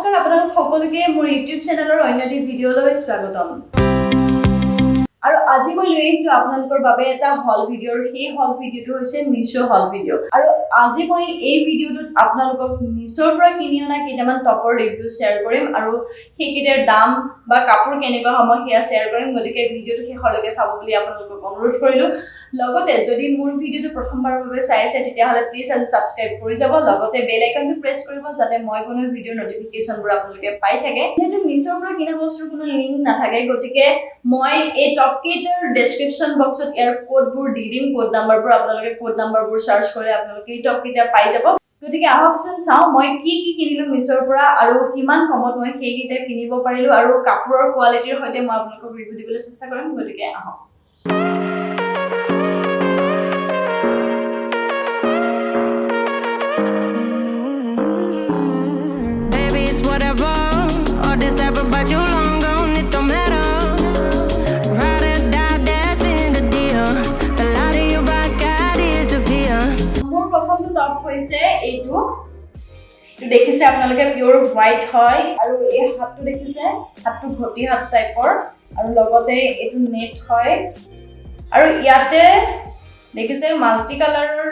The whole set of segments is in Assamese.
নমস্কাৰ আপোনালোক সকলোকে মোৰ ইউটিউব চেনেলৰ অন্য এটি ভিডিঅ'লৈ স্বাগতম আৰু আজি মই লৈ আহিছো আপোনালোকৰ বাবে এটা হল ভিডিঅ' আৰু সেই হল ভিডিঅ'টো হৈছে Meesho হল ভিডিঅ' আৰু আজি মই এই ভিডিঅ'টোত আপোনালোকক Meeshoৰ পৰা কিনি অনা কেইটামান টপৰ ৰিভিউ শ্বেয়াৰ কৰিম আৰু সেইকেইটাৰ দাম বা কাপোৰ কেনেকুৱা হ'ব সেয়া শ্বেয়াৰ কৰিম গতিকে ভিডিঅ'টো শেষলৈকে চাব বুলি আপোনালোকক অনুৰোধ কৰিলো লগতে যদি মোৰ ভিডিঅ'টো প্ৰথমবাৰৰ বাবে চাই আছে তেতিয়াহ'লে প্লিজ আজি সাবস্ক্ৰাইব কৰি যাব লগতে বেল আইকনটো প্ৰেছ কৰিব যাতে মই কোনো ভিডিঅ'ৰ নটিফিকেশনবোৰ আপোনালোকে পাই থাকে যেহেতু Meeshoৰ পৰা কিনা বস্তুৰ কোনো লিংক নাথাকে গতিকে মই এই টপ কেইটাৰ ডেসক্ৰিপচন বক্সত ইয়াৰ কোডবোৰ দি দিম কোড নাম্বাৰবোৰ আপোনালোকে কোড নাম্বাৰবোৰ সাৰ্চ কৰি আপোনালোকে এই টপ কেইটা পাই যাব গতিকে আহকচোন চাও মই কি কিনিলো Meeshoৰ পৰা আৰু কিমান কমত মই সেইকেইটা কিনিব পাৰিলো আৰু কাপোৰৰ কোৱালিটিৰ সৈতে মই আপোনালোকক ৰিভিউ দিবলৈ চেষ্টা কৰিম গতিকে আহক Whatever, all this ever but you long gone, it don't matter. Ride or die, that's been the deal. The light of your back got disappear. মোৰ প্ৰথমটো টপ হৈছে এইটো দেখিছে আপোনালোকে পিওৰ হোৱাইট হয় আৰু এই হাতটো দেখিছে হাতটো ঘটি হাত টাইপৰ আৰু লগতে এইটো নেট হয় আৰু ইয়াতে দেখিছে মাল্টি কালাৰৰ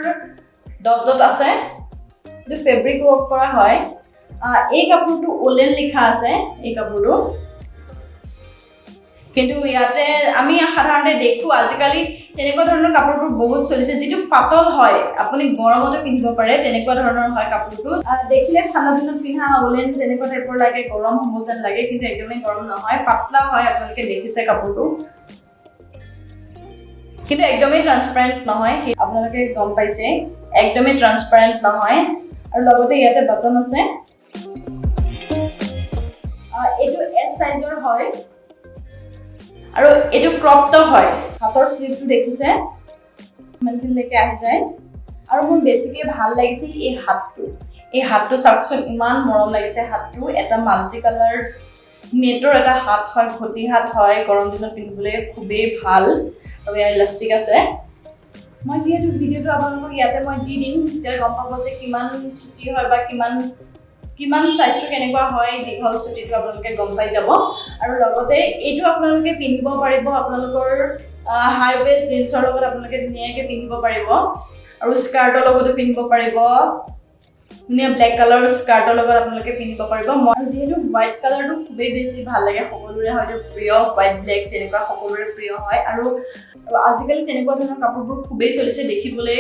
ডট ডট আছে এইটো ফেব্ৰিক ৱৰ্ক কৰা হয় এই কাপোৰটো ওলেন লিখা আছে এই কাপোৰটো কিন্তু ইয়াতে আমি সাধাৰণতে দেখো আজিকালি তেনেকুৱা ধৰণৰ কাপোৰবোৰ বহুত চলিছে যেটো পাতল হয় আপুনি গৰমতে পিন্ধিব পাৰে তেনেকুৱা ধৰণৰ হয় কাপোৰটো দেখিলে ঠাণ্ডা দিনত পিন্ধা ওলেন তেনেকুৱা টাইপৰ লাগে গৰম হ'ব যেন লাগে কিন্তু একদমই গৰম নহয় পাতলা হয় আপোনালোকে দেখিছে কাপোৰটো কিন্তু একদমই ট্ৰান্সপাৰেন্ট নহয় আপোনালোকে গম পাইছে একদমই ট্ৰান্সপাৰেন্ট নহয় আৰু লগতে ইয়াতে বাটন আছে এটো এস সাইজৰ হয় আৰু এটো ক্ৰপ টপ হয় হাতৰ স্লিভটো দেখিছে মানখিলৈকে আহি যায় আৰু মোৰ বেছিকৈ ভাল লাগিছে এই হাতটো চাকচোন ইমান মৰম লাগিছে হাতটো এটা মাল্টি কালাৰ নেটৰ এটা হাত হয় ঘটি হাত হয় গৰম দিনত পিন্ধিবলৈ খুবেই ভাল আৰু ইয়াৰ ইলাষ্টিক আছে মই যেহেতু ভিডিঅ'টো আপোনালোকক ইয়াতে মই দি দিম তেতিয়া গম পাব যে কিমান ছুটি হয় বা কিমান সাইজটো কেনেকুৱা হয় দীঘল ছুটিটো আপোনালোকে গম পাই যাব আৰু লগতে এইটো আপোনালোকে পিন্ধিব পাৰিব আপোনালোকৰ হাই ওয়েষ্ট জিন্সৰ লগত আপোনালোকে ধুনীয়াকৈ পিন্ধিব পাৰিব আৰু স্কাৰ্টৰ লগতো পিন্ধিব পাৰিব ধুনীয়া ব্লেক কালাৰৰ স্কাৰ্টৰ লগত আপোনালোকে পিন্ধিব পাৰিব মই যেহেতু হোৱাইট কালাৰটো খুবেই বেছি ভাল লাগে সকলোৰে হয়তো প্ৰিয় হোৱাইট ব্লেক তেনেকুৱা সকলোৰে প্ৰিয় হয় আৰু আজিকালি তেনেকুৱা ধৰণৰ কাপোৰবোৰ খুবেই চলিছে দেখিবলৈ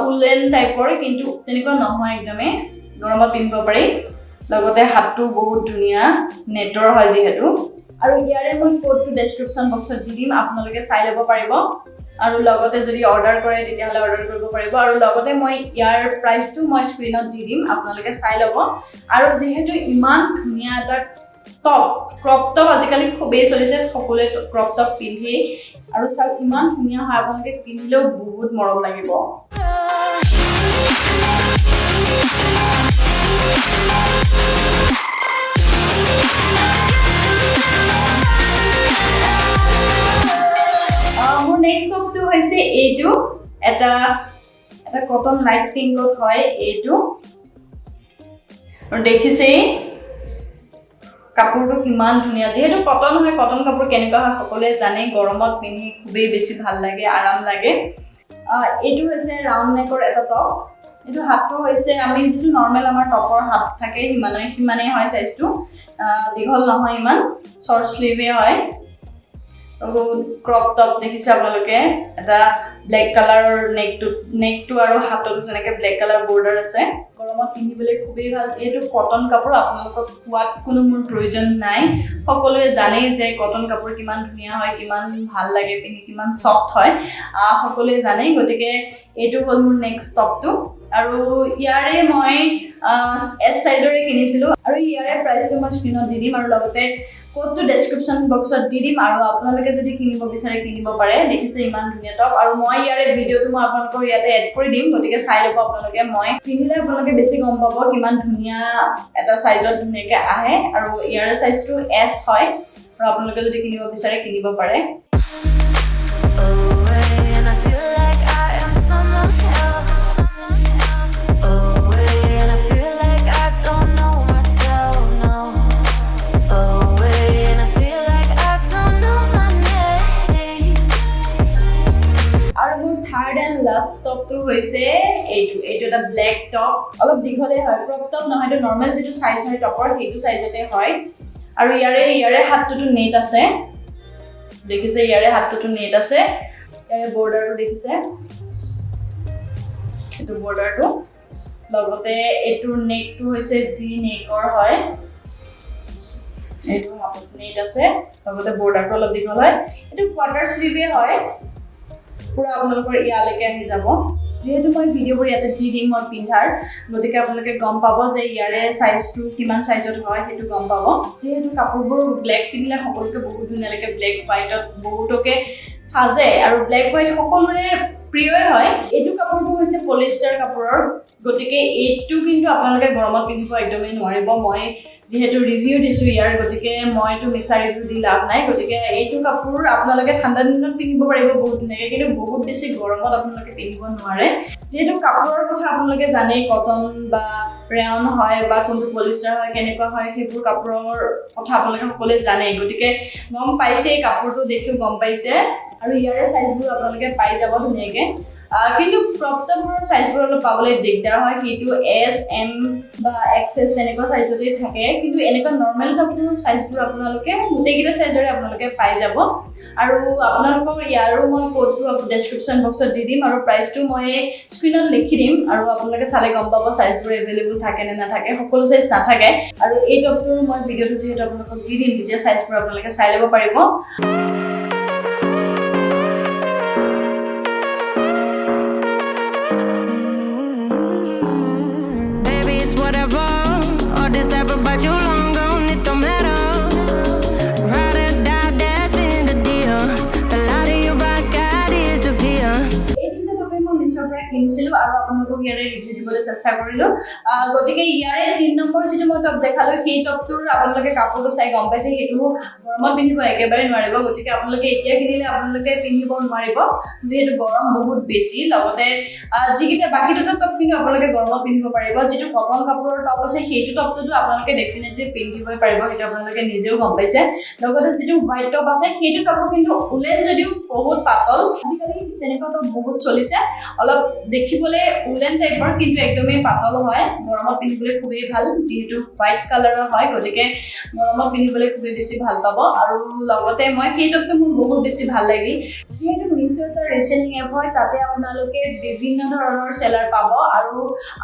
উলেন টাইপৰ কিন্তু তেনেকুৱা নহয় একদমে গৰমত পিন্ধিব পাৰি লগতে হাতটো বহুত ধুনীয়া নেটৰ হয় যেহেতু আৰু ইয়াৰে মই কোডটো ডেসক্ৰিপচন বক্সত দি দিম আপোনালোকে চাই ল'ব পাৰিব আৰু লগতে যদি অৰ্ডাৰ কৰে তেতিয়াহ'লে অৰ্ডাৰ কৰিব পাৰিব আৰু লগতে মই ইয়াৰ প্ৰাইচটো মই স্ক্ৰীনত দি দিম আপোনালোকে চাই ল'ব আৰু যেহেতু ইমান ধুনীয়া এটা টপ ক্ৰপ টপ আজিকালি খুবেই চলিছে সকলোৱে ক্ৰপ টপ পিন্ধে আৰু চাওক ইমান ধুনীয়া হয় আপোনালোকে পিন্ধিলেও বহুত মৰম লাগিব মোৰ নেক্সট টপটো হৈছে এইটো এটা কটন লাইট পিংকত হয় এইটো আৰু দেখিছেই কাপোৰটো কিমান ধুনীয়া যেহেতু কটন হয় কটন কাপোৰ কেনেকুৱা হয় সকলোৱে জানে গৰমত পিন্ধি খুবেই বেছি ভাল লাগে আৰাম লাগে এইটো হৈছে ৰাউণ্ড নেকৰ এটা টপ এইটো হাতটো হৈছে আমি যেটো নৰমাল আমাৰ টপৰ হাত থাকে হিমানেই হয় সাইজটো দীঘল নহয় ইমান শৰ্ট স্লিভে হয় আৰু ক্ৰপ টপ দেখিছে আপোনালোকে এটা ব্লেক কালাৰৰ নেকটো আৰু হাতটো তেনেকৈ ব্লেক কালাৰ বৰ্ডাৰ আছে গৰমত পিন্ধিবলৈ খুবেই ভাল যেহেতু কটন কাপোৰ আপোনালোকক কোৱাত কোনো মোৰ প্ৰয়োজন নাই সকলোৱে জানেই যে কটন কাপোৰ কিমান ধুনীয়া হয় কিমান ভাল লাগে পিন্ধি কিমান সফ্ট হয় সকলোৱে জানেই গতিকে এইটো হ'ল মোৰ নেক্সট টপটো আৰু ইয়াৰে মই এস সাইজৰে কিনিছিলো আৰু ইয়াৰে প্ৰাইচটো মই স্ক্ৰীনত দি দিম আৰু লগতে কোডটো ডেসক্ৰিপচন বক্সত দি দিম আৰু আপোনালোকে যদি কিনিব বিচাৰে কিনিব পাৰে দেখিছে ইমান ধুনীয়া টপ আৰু মই ইয়াৰে ভিডিঅ'টো মই আপোনালোকৰ ইয়াতে এড কৰি দিম গতিকে চাই ল'ব আপোনালোকে মই পিন্ধিলে আপোনালোকে বেছি গম পাব কিমান ধুনীয়া এটা সাইজত ধুনীয়াকৈ আহে আৰু ইয়াৰে সাইজটো এস হয় আৰু আপোনালোকে যদি কিনিব বিচাৰে কিনিব পাৰে Oh, and I feel like I don't know myself, no. টপটো হৈছে এইটো এটা ব্ল্যাক টপ অলপ দীঘলে হয় ক্ৰপ টপ নহয় এটা নৰমাল যেটো সাইজ হয় টপৰ সেইটো সাইজতে হয় আৰু ইয়াৰে হাতটো নেট আছে দেখিছে ইয়াৰে হাতটো নেট আছে ইয়াৰে বৰ্ডাৰটো দেখিছে এটো বৰ্ডাৰটো লগতে এটোৰ নেকটো হৈছে ভি নেকৰ হয় এটো হাতত নেট আছে লগতে বৰ্ডাৰটো অলপ দীঘল হয় এটো কোৱাৰ্টাৰ স্লিভে হয় পুৰা আপোনালোকৰ ইয়ালৈকে আহি যাব যেহেতু মই ভিডিঅ'বোৰ ইয়াতে দি দিম মই পিন্ধাৰ গতিকে আপোনালোকে গম পাব যে ইয়াৰে সাইজটো কিমান সাইজত হয় সেইটো গম পাব যেহেতু কাপোৰবোৰ ব্ল্যাক পিন্ধিলে সকলোকে বহুত ধুনীয়ালৈকে ব্ল্যাক হোৱাইটত বহুতকে সাজে আৰু ব্ল্যাক হোৱাইট সকলোৰে প্ৰিয়ই হয় এইটো কাপোৰটো হৈছে পলিষ্টাৰ কাপোৰৰ গতিকে এইটো কিন্তু আপোনালোকে গৰমত পিন্ধিব একদমেই নোৱাৰিব মই যেহেতু ৰিভিউ দিছো ইয়াৰ গতিকে মইটো মিছা ৰিভিউ দি লাভ নাই গতিকে এইটো কাপোৰ আপোনালোকে ঠাণ্ডা দিনত পিন্ধিব পাৰিব বহুত ধুনীয়াকৈ কিন্তু বহুত বেছি গৰমত আপোনালোকে পিন্ধিব নোৱাৰে যেহেতু কাপোৰৰ কথা আপোনালোকে জানেই কটন বা ৰেয়ন হয় বা কোনটো পলিষ্টাৰ হয় কেনেকুৱা হয় সেইবোৰ কাপোৰৰ কথা আপোনালোকে সকলোৱে জানে গতিকে গম পাইছে কাপোৰটো দেখিও গম পাইছে আৰু ইয়াৰে সাইজবোৰ আপোনালোকে পাই যাব ধুনীয়াকৈ কিন্তু ক্ৰপ টপৰ সাইজবোৰ অলপ পাবলৈ দিগদাৰ হয় সেইটো এস এম বা এক্সএস তেনেকুৱা সাইজতে থাকে কিন্তু এনেকুৱা নৰমাল টপৰ সাইজবোৰ আপোনালোকে গোটেইকেইটা সাইজৰে আপোনালোকে পাই যাব আৰু আপোনালোকৰ ইয়াৰো মই কোডটো ডেসক্ৰিপচন বক্সত দি দিম আৰু প্ৰাইচটো মই স্ক্ৰিনত লিখি দিম আৰু আপোনালোকে চালে গম পাব সাইজবোৰ এভেইলেবল থাকে নে নাথাকে সকলো সাইজ নাথাকে আৰু এই টপটোৰ মই ভিডিঅ'টো যেহেতু আপোনালোকক দি দিম তেতিয়া সাইজবোৰ আপোনালোকে চাই ল'ব পাৰিব Whatever, all this ever but you long gone, it don't matter. Ride or die, that's been the deal. The light of your back got disappear. এই দিনটো তবে মই মিছৰ পৰা কিনিছিলো আৰু আপোনালোকক ইয়াৰে ৰিভিউ দিবলৈ চেষ্টা কৰিলো গতিকে ইয়াৰে 3 নম্বৰ যেটো মই টপ দেখালো সেই টপটোৰ আপোনালোকে কাপোৰটো চাই গম পাইছে হেতু গৰমত পিন্ধিব একেবাৰে নোৱাৰিব গতিকে আপোনালোকে এতিয়া কিনিলে আপোনালোকে পিন্ধিব নোৱাৰিব যেহেতু গৰম বহুত বেছি লগতে যিকিটা বাকি দুটা টপ কিন্তু আপোনালোকে গৰমত পিন্ধিব পাৰিব যেটো কটন কাপোৰৰ টপ আছে সেইটো টপটো আপোনালোকে ডেফিনেটলি পিন্ধিবই পাৰিব এটা আপোনালোকে নিজেও গম পাইছে লগতে যেটো হোৱাইট টপ আছে সেইটো টপ কিন্তু উলেন যদিও বহুত পাতল আজিকালি তেনেকুৱা টপ বহুত চলিছে অলপ দেখিবলৈ উলেন টাইপৰ কিন্তু একদমই পাতল হয় গৰমত পিন্ধিবলৈ খুবেই ভাল যেহেতু হোৱাইট কালাৰৰ হয় গতিকে গৰমত পিন্ধিবলৈ খুবেই বেছি ভাল পাব আৰু লগতে মই সেই টপটো মোৰ বহুত বেছি ভাল লাগিল যেহেতু মিছো এটা ৰিসেলিং এপ হয় তাতে আপোনালোকে বিভিন্ন ধৰণৰ সেলাৰ পাব আৰু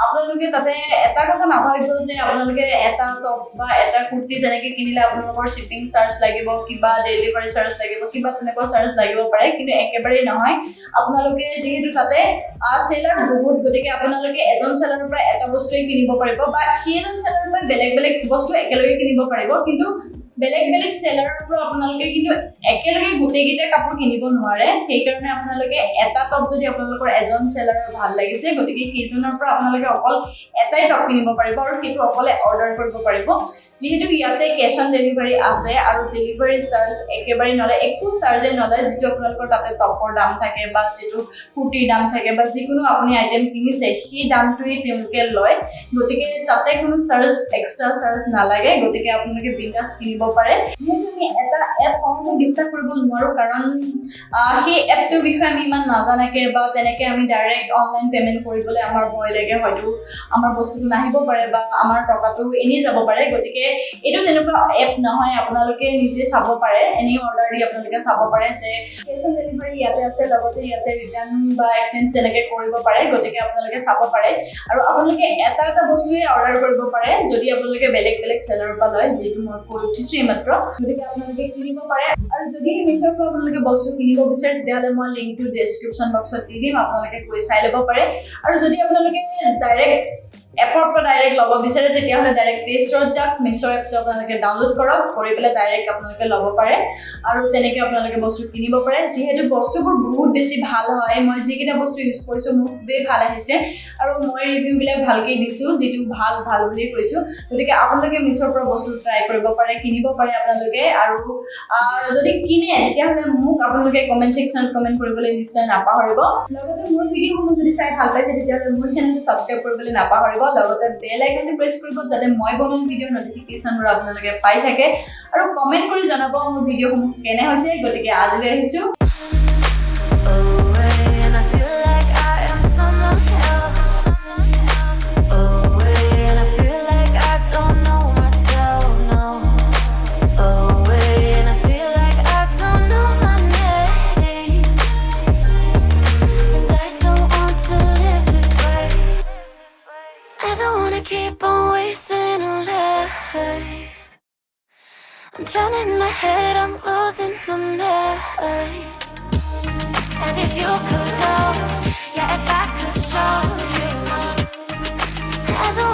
আপোনালোকে তাতে এটা কথা নাভাবিব যে আপোনালোকে এটা টপ বা এটা কুৰ্তি তেনেকৈ কিনিলে আপোনালোকৰ শিপিং চাৰ্জ লাগিব কিবা ডেলিভাৰী চাৰ্জ লাগিব কিবা তেনেকুৱা চাৰ্জ লাগিব পাৰে কিন্তু একেবাৰে নহয় আপোনালোকে যেহেতু তাতে সেলাৰ বহুত গতিকে আপোনালোকে এজন সেলাৰৰ পৰা এটা বস্তুই কিনিব পাৰিব বা সেইজন সেলাৰৰ পৰা বেলেগ বেলেগ বস্তু একেলগে কিনিব পাৰিব কিন্তু বেলেগ বেলেগ সেলাৰৰ পৰা আপোনালোকে কিন্তু একেলগে গোটেইকেইটা কাপোৰ কিনিব নোৱাৰে সেই কাৰণে আপোনালোকে এটা টপ যদি আপোনালোকৰ এজন সেলাৰৰ ভাল লাগিছে গতিকে সেইজনৰ পৰা আপোনালোকে অকল এটাই টপ কিনিব পাৰিব আৰু সেইটো অকলে অৰ্ডাৰ কৰিব পাৰিব যেহেতু ইয়াতে ক্যাশ অন ডেলিভাৰী আছে আৰু ডেলিভাৰী চাৰ্জ একেবাৰে নলয় একো চাৰ্জে নলয় যেটো আপোনালোকৰ তাতে টপৰ দাম থাকে বা যেটো কুৰ্তিৰ দাম থাকে বা যিকোনো আপুনি আইটেম কিনিছে সেই দামটোই তেওঁলোকে লয় গতিকে তাতে কোনো চাৰ্জ এক্সট্ৰা চাৰ্জ নালাগে গতিকে আপোনালোকে বিন্দাস কিনিব পাৰে যেহেতু আমি এটা এপ সহজে বিশ্বাস কৰিব নোৱাৰো কাৰণ সেই এপটোৰ বিষয়ে আমি ইমান নাজানাকে বা তেনেকে আমি ডাইৰেক্ট অনলাইন পেমেন্ট কৰিবলৈ আমাৰ ভয় লাগে হয়তো আমাৰ বস্তুটো নাহিব পাৰে বা আমাৰ টকাটো এনে যাব পাৰে গতিকে এটো তেনেকুৱা এপ নহয় আপোনালোকে নিজে চাব পাৰে এনি অৰ্ডাৰ দি আপোনালোকে চাব পাৰে যে ক্যাশ অন ডেলিভাৰী ইয়াতে আছে লগতে ইয়াতে ৰিটাৰ্ণ বা এক্সচেঞ্জ তেনেকে কৰিব পাৰে গতিকে আপোনালোকে চাব পাৰে আৰু আপোনালোকে এটা বস্তুৱে অৰ্ডাৰ কৰিব পাৰে যদি আপোনালোকে বেলেগ বেলেগ সেলাৰৰ পৰা লয় যেটো মই কৈ উঠিছো মাত্ৰ গতিকে আপোনালোকে কিনিব পাৰে আৰু যদি মিছৰ পৰা আপোনালোকে বস্তু কিনিব বিচাৰে তেতিয়াহলে মই লিংকটো ডেসক্ৰিপচন বক্সত দি দিম আপোনালোকে গৈ চাই ল'ব পাৰে আৰু যদি আপোনালোকে ডাইৰেক্ট এপৰ পৰা ডাইৰেক্ট ল'ব বিচাৰে তেতিয়াহলে ডাইৰেক্ট প্লে ষ্টৰত যাওক মিছো এপটো আপোনালোকে ডাউনলোড কৰক কৰি পেলাই ডাইৰেক্ট আপোনালোকে ল'ব পাৰে আৰু তেনেকৈ আপোনালোকে বস্তু কিনিব পাৰে যেহেতু বস্তুবোৰ বহুত বেছি ভাল হয় মই যিকিটা বস্তু ইউজ কৰিছো মোৰ খুবেই ভাল আহিছে আৰু মই ৰিভিউ বিলাক ভালকে দিছো যেটো ভাল বুলি কৈছো গতিকে আপোনালোকে মিছৰ পৰা বস্তু ট্ৰাই কৰিব পাৰে কিনিব পাৰে আপোনালোকে আৰু যদি কিনে তেতিয়াহলে মোক আপোনালোকে কমেন্ট সেকশনত কমেন্ট কৰিবলৈ নিশ্চয় নাপাহৰিব লগতে মোৰ ভিডিঅ'সমূহ যদি চাই ভাল পাইছে তেতিয়াহলে মোৰ চেনেলটো সাবস্ক্ৰাইব কৰিবলৈ নাপাহৰিব লগতে বেল আইকনটো প্ৰেছ কৰিব যাতে মই বনোৱা ভিডিঅ' নটিফিকেশনবোৰ আপোনালোকে পাই থাকে আৰু কমেন্ট কৰি জনাব মোৰ ভিডিঅ'সমূহ কেনে হৈছে গতিকে আজিলৈ আহিছো And I feel like I am someone keep on wasting a life. I'm drowning in my head, I'm losing my mind. And if you could know, yeah, if I could show you, as a